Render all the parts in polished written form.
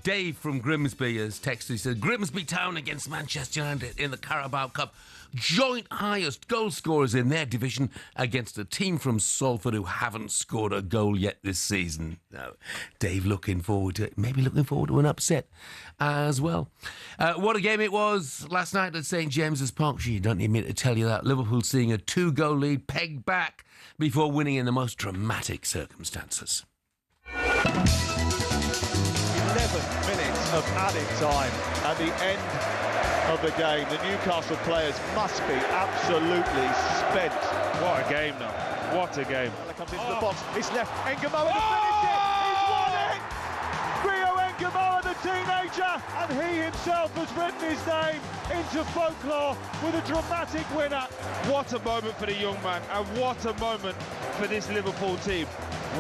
Dave from Grimsby has texted. He said, Grimsby Town against Manchester United in the Carabao Cup. Joint highest goal scorers in their division against a team from Salford who haven't scored a goal yet this season. No, Dave looking forward to it. Maybe looking forward to an upset as well. What a game it was last night at St James's Park. Gee, you don't need me to tell you that. Liverpool seeing a 2-goal lead pegged back before winning in the most dramatic circumstances. 11 minutes of added time at the end of the game. The Newcastle players must be absolutely spent. What a game now. What a game. Comes into the box. It's left. Ngumoha to finish it. He's won it. Rio Ngumoha, the teenager, and he himself has written his name into folklore with a dramatic winner. What a moment for the young man, and what a moment for this Liverpool team.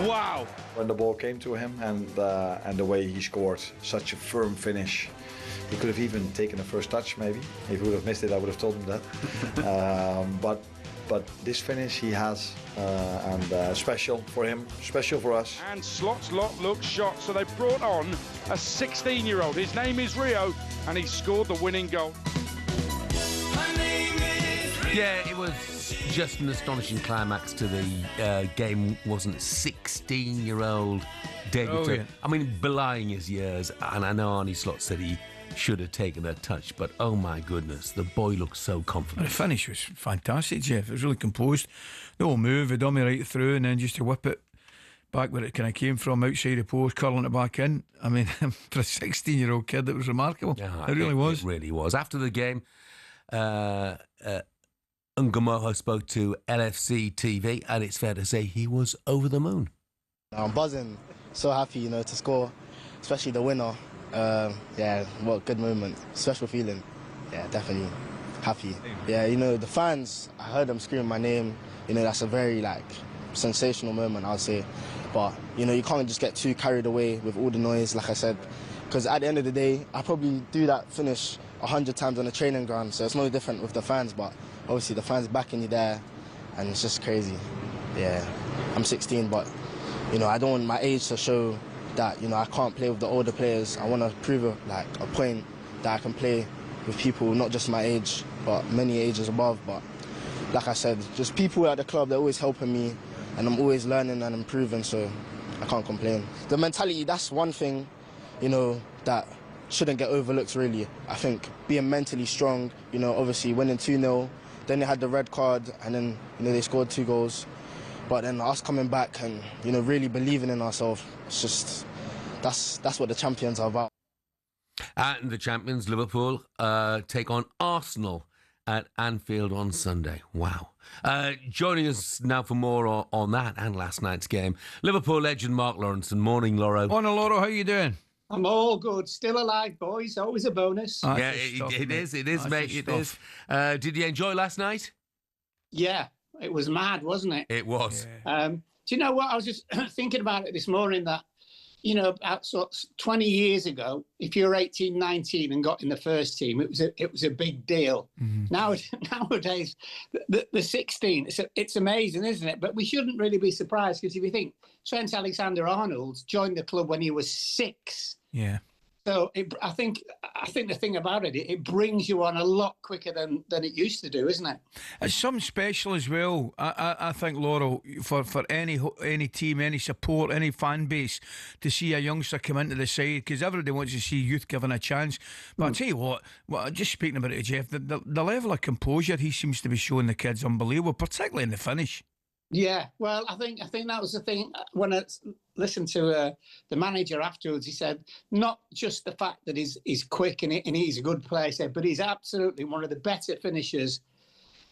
Wow. When the ball came to him and the way he scored, such a firm finish. He could have even taken the first touch, maybe. If he would have missed it, I would have told him that. But this finish he has, and special for him, special for us. And Slot's lot looks shot, so they brought on a 16-year-old. His name is Rio, and he scored the winning goal. Yeah, it was just an astonishing climax to the game, wasn't it? 16-year-old debutant. Oh, yeah. I mean, belying his years, and I know Arne Slot said he should have taken a touch, but oh my goodness, the boy looked so confident. The finish was fantastic, Jeff. It was really composed. The whole move, the dummy right through, and then just to whip it back where it kind of came from, outside the post, curling it back in. I mean, for a 16-year-old kid, it was remarkable. Yeah, it really was. It really was. After the game, Ngumoha spoke to LFC TV, and it's fair to say he was over the moon. I'm buzzing, so happy, to score, especially the winner. Yeah, what a good moment, special feeling. Yeah, definitely happy. Yeah, the fans, I heard them screaming my name. That's a very sensational moment, I would say. But you can't just get too carried away with all the noise, like I said, because at the end of the day, I probably do that finish 100 times on the training ground, so it's no different with the fans. But obviously the fans backing you there, and it's just crazy. Yeah, I'm 16, but I don't want my age to show that I can't play with the older players. I want to prove a point that I can play with people not just my age but many ages above. But like I said, just people at the club, they're always helping me, and I'm always learning and improving, so I can't complain. The mentality, that's one thing that shouldn't get overlooked really. I think being mentally strong, obviously winning 2-0, then they had the red card, and then they scored 2 goals. But then us coming back and really believing in ourselves, it's just that's what the champions are about. And the champions, Liverpool, take on Arsenal at Anfield on Sunday. Wow. Joining us now for more on that and last night's game, Liverpool legend Mark Lawrensen. Morning, Lawro. Morning, Lawro. How you doing? I'm all good. Still alive, boys. Always a bonus. Yeah, it is, mate. It is. Did you enjoy last night? Yeah, it was mad, wasn't it? It was. Yeah. Do you know what? I was just thinking about it this morning that, about 20 years ago, if you were 18, 19 and got in the first team, it was a big deal. Mm-hmm. Nowadays, the 16, it's amazing, isn't it? But we shouldn't really be surprised, because if you think Trent Alexander-Arnold joined the club when he was 6. Yeah. So I think the thing about it brings you on a lot quicker than it used to do, isn't it? It's something special as well. I think, Lawro, for any team, any support, any fan base, to see a youngster come into the side, because everybody wants to see youth given a chance. But I'll tell you what, just speaking about it, Jeff, the level of composure he seems to be showing the kids, unbelievable, particularly in the finish. Yeah, well, I think that was the thing. When I listened to the manager afterwards, he said not just the fact that he's quick and he's a good player, but he's absolutely one of the better finishers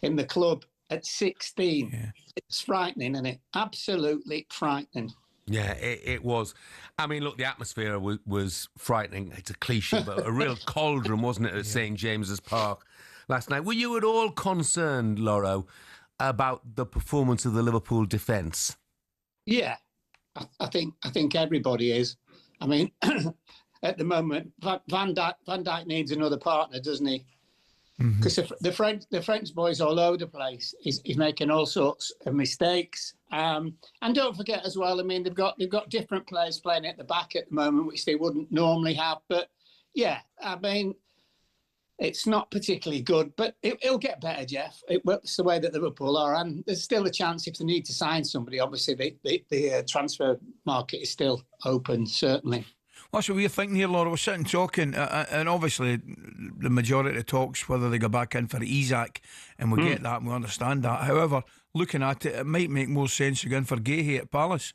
in the club at 16. Yeah. It's frightening, isn't it? Absolutely frightening. Yeah, it was. I mean, look, the atmosphere was frightening. It's a cliche, but a real cauldron, wasn't it, at St James's Park last night? Were you at all concerned, Lawro, about the performance of the Liverpool defence? Yeah, I think everybody is. I mean, at the moment, Van Dijk needs another partner, doesn't he? because the French boys all over the place. He's making all sorts of mistakes. And don't forget as well, I mean, they've got different players playing at the back at the moment, which they wouldn't normally have. But yeah, I mean, it's not particularly good, but it'll get better, Jeff. It's the way that Liverpool are, and there's still a chance if they need to sign somebody. Obviously, the transfer market is still open, certainly. That's what we're thinking here, Laura. We're sitting talking, and obviously the majority of the talks whether they go back in for Isak, and we get that and we understand that. However, looking at it, it might make more sense to go in for Guéhi at Palace.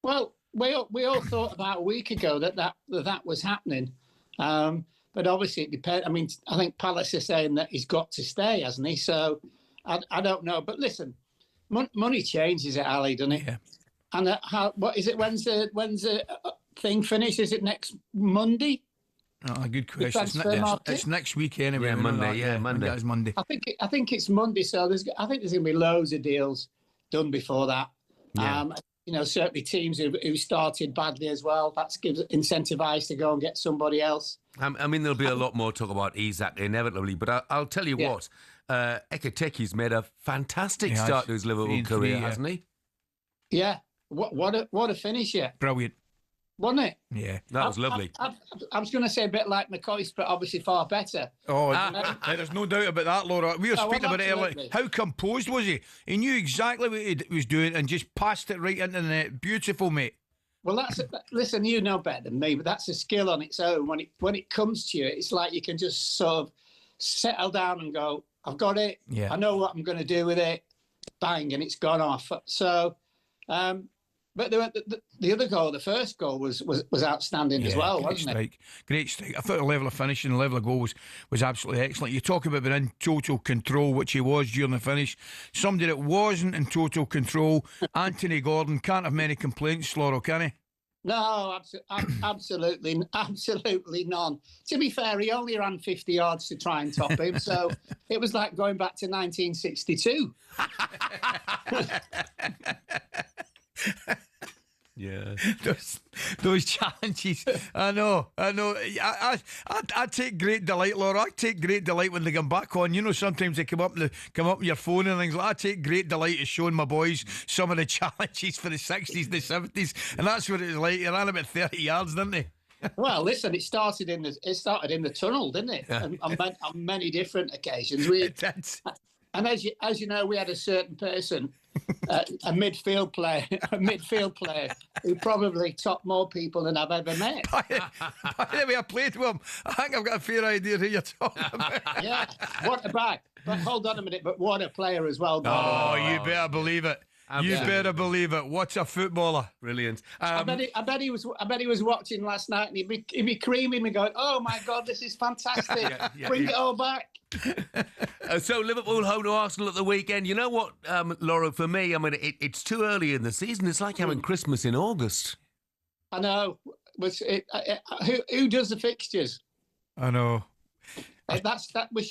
Well, we all thought about a week ago that was happening, but obviously it depends. I mean, I think Palace are saying that he's got to stay, hasn't he? So I don't know, but listen, money changes it, Ali, doesn't it? Yeah. And what is it? When's the thing finish? Is it next Monday? Oh, good question. It's next week anyway. Yeah, Monday. Yeah, Monday. It's Monday. I think it's Monday. So I think there's going to be loads of deals done before that. Yeah. Certainly teams who started badly as well. That gives incentivized to go and get somebody else. I mean, there'll be a lot more talk about Isak inevitably, but I'll tell you what, Ekateki's made a fantastic start to his Liverpool career, hasn't he? Yeah. What a finish! Yeah. Brilliant. Wasn't it? Yeah. That was lovely. I was going to say a bit like McCoist, but obviously far better. Oh, there's no doubt about that, Laura. We were speaking about it earlier. How composed was he? He knew exactly what he was doing and just passed it right into the net. Beautiful, mate. Well, listen, you know better than me, but that's a skill on its own. When it comes to you, it's like you can just sort of settle down and go, I've got it. Yeah. I know what I'm going to do with it. Bang, and it's gone off. So... but the other goal, the first goal, was outstanding as well, wasn't it? Great strike. I thought the level of finishing, the level of goal was absolutely excellent. You talk about being in total control, which he was during the finish. Somebody that wasn't in total control, Anthony Gordon, can't have many complaints, Lawro, can he? No, absolutely none. To be fair, he only ran 50 yards to try and top him, so it was like going back to 1962. Yeah, those challenges. I know. I take great delight, Laura. I take great delight when they come back on. You know, sometimes they come up on your phone and things like that. I take great delight in showing my boys some of the challenges for the 60s, the 70s, and that's what it was like. He ran about 30 yards, didn't he? Well, listen, it started in the tunnel, didn't it? Yeah. On many different occasions. And as you know, we had a certain person, a midfield player who probably topped more people than I've ever met. By the way, I played with him. I think I've got a fair idea who you're talking about. Yeah, what a back. But hold on a minute, but what a player as well. Oh, you better believe it. You better believe it. What a footballer! Brilliant. I bet he was watching last night, and he'd be creaming me, going, "Oh my God, this is fantastic! Bring it all back." So Liverpool home to Arsenal at the weekend. You know what, Laura? For me, I mean, it's too early in the season. It's like having Christmas in August. I know. But who does the fixtures? I know. We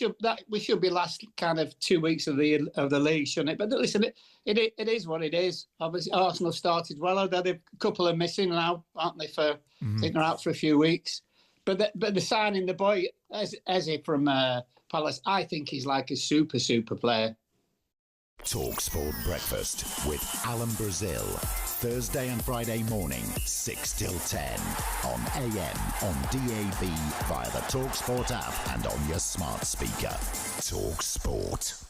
should be last kind of 2 weeks of the league, shouldn't it? But listen, it is what it is. Obviously, Arsenal started well, although they've a couple of missing now, aren't they? I think they're out for a few weeks. But the signing the boy Eze from Palace, I think he's like a super player. talkSPORT Breakfast with Alan Brazil. Thursday and Friday morning, 6 till 10. On AM, on DAB, via the talkSPORT app and on your smart speaker. talkSPORT.